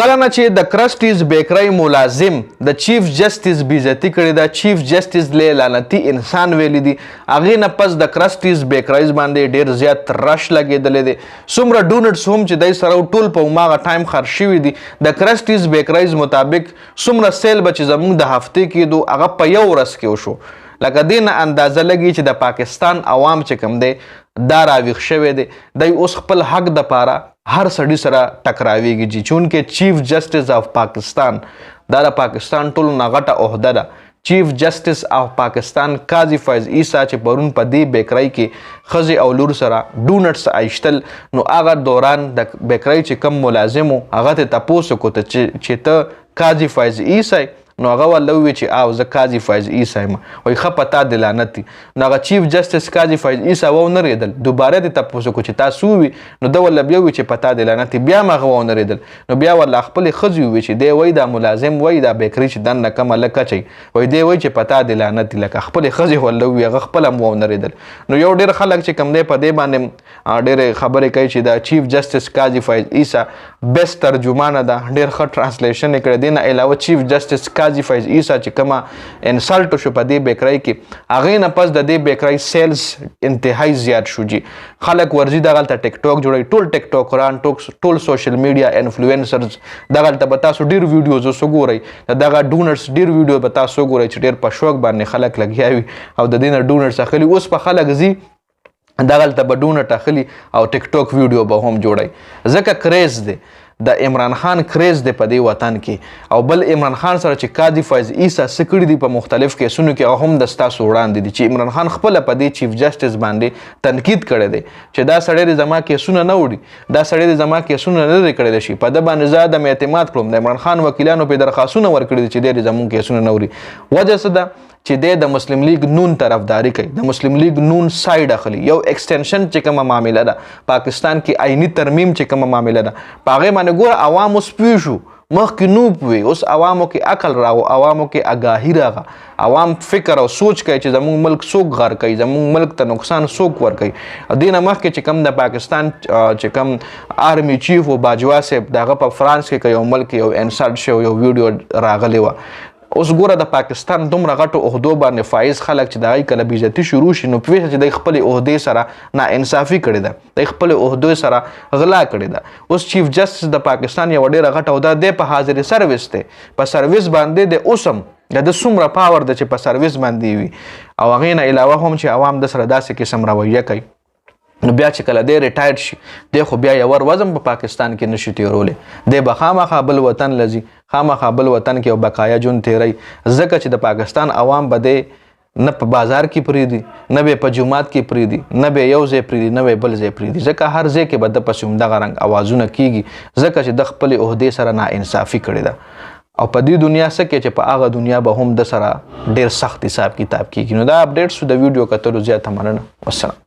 کله نه چې د کرسټیز بیکرۍ ملازم د چیف جسټس بېعزتي کړې ده، چیف جسټس له لعنتي انسان ویلی دي، هغې نه پس د کرسټیز بیکرایز باندې ډېر زیات رش لګېدلی دی. څومره ډونټس هم چې دی سره ټول په هماغه ټایم خرج شوي دي. د کرسټیز بیکرایز مطابق څومره سیل به چې زموږ د هفتې کېدو هغه په یو ورځ کې وشو. لکه دې نه اندازه لګي چې د پاکستان عوام چې کوم دی دا راویښ شوی دی. دی اوس خپل حق دپاره هر سړي سره ټکراویږي چونکې چیف جسټس آف پاکستان دا د پاکستان ټولو نه غټه عهده ده. چیف جسټس آف پاکستان قاضي فیض عیسی چې پرون په دې بیکرۍ کې ښځې او لور سره ډونټس ایشتل، نو هغه دوران د بیکرۍ چې کم ملازم و هغه ته تپوس وکړو چې ته قاضي فیض عیسی؟ نو هغه ورله وویل چې او زه قاضي فیض عیسی یم. وایي ښه په تا د لعنت دي. نو هغه چیف جسټس قاضي فیض عیسی ونه رېدل، دوباره دې تپوس وکړو چې تاسو ووي؟ نو ده ورله بیا وویل چې په تا د لعنت دي، بیا هم هغه ونه رېدل. نو بیا ورله خپلې ښځې وویل چې دی وایي دا ملازم وایي دا بیکري چې دننه کمه لکه اچوي، وایي دی وایي چې په تا د لعنت دي. لکه خپلې ښځې ورله وویل، هغه خپله هم ونه رېدل. نو یو ډېر خلک چې کوم دی په دې باندې ډېرې خبرې کوي چې د چیف جسټس قاضي فیض عیسی بیسټ ترجمانه ده، ډېر ښه ټرانسلیشن یې کړی. دې نه علاوه چیف جسټس قاضي فیض عیسی چې کومه انسلټ شو په دې بیکرۍ کې، هغې نه پس د دې بیکرۍ سیلز انتهایی زیات شو جي. خلک ورځي دغلته ټیک ټاک جوړوي، ټول ټیک ټاکران، ټول سوشل میډیا انفلوئنسرز دغلته به تاسو ډېر ویډیوز اوس وګورئ، د دغه ډونټس ډېر ویډیو به تاسو وګورئ چې ډېر په شوق باندې خلک لګیا وي او د دې نه ډونټس اخلي. اوس په خلک ځي دغلته به ډونټ اخلي او ټیک ټاک ویډیو به هم جوړوي، ځکه کریز دی د عمران خان کریز دی په دې وطن کې. او بل عمران خان سره چې قاضي فیض عیسی څه کړي دي په مختلف کیسونو کې هغه هم د ستاسو وړاندې دي چې عمران خان خپله په دې چیف جسټس باندې تنقید کړی دی چې دا سړی د زما کیسونه نه وړي، دا سړی د زما کیسونه نه دی کړی شي، په ده باندې زه عدم اعتماد کړم. د عمران خان وکیلانو پې درخواستونه ورکړي دي چې دی زموږ کیسونه نه وړي. وجه څه ده چې دی د مسلم لیگ نون طرفداري کوي، د مسلم لیگ نون ساید اخلي. یو ایکسټنشن چې کومه معامله ده پاکستان کې آئینی ترمیم چې کومه معامله ده په هغې باندې ګوره عوام اوس پوه شو، مخکې نو پوهې، اوس عوامو کې عقل راغو، عوامو کې آګاهي راغه، عوام فکر او سوچ کوي چې زموږ ملک څوک غر کوي، زموږ ملک ته نقصان څوک ورکوي. دې نه مخکې چې کوم د پاکستان چې کوم آرمی چیف و باجوا صاحب د هغه په فرانس کې یو ملک یو انسلټ شو، یو ویډیو راغلی وه. اوس ګوره د پاکستان دومره غټو عهدو باندې فایز خلک چې د هغوی کله بېعزتي شروع شي نو پوهېږه چې دی خپلې عهدې سره ناانصافي کړې ده، دی خپلې عهدو سره غلا کړې ده. اوس چیف جسټس د پاکستان یوه ډېره غټه عهده دی، په حاضر سروس دی، په سروس باندې دی. اوس هم د ده څومره پاور ده چې په سروس باندې وي او هغې نه علاوه هم چې عوام د سره داسې قسم رویه کوي. نو بیا چې کله دی ریټایر شي دی خو بیا یو ورځ هم په پاکستان کې نشي تېرولی، دی به خامخا بل وطن له ځي، خامخا بل وطن کې یو بقایا ژوند تېروي، ځکه چې د پاکستان عوام به دی نه په بازار کې پرېږدي، نه به په جومات کې پرېږدي، نه به یو ځای پرېږدي، نه به بل ځای پرېږدي، ځکه هر ځای کې به د پسې همدغه رنګ اوازونه کېږي، ځکه چې د خپلې عهدې سره ناانصافي کړې ده. او په دې دنیا څه کې چې په هغه دنیا به هم د سره ډېر سخت حساب کتاب کېږي. نو دا اپډیټ شو، د ویډیو کتلو زیاته مننه. والسلام.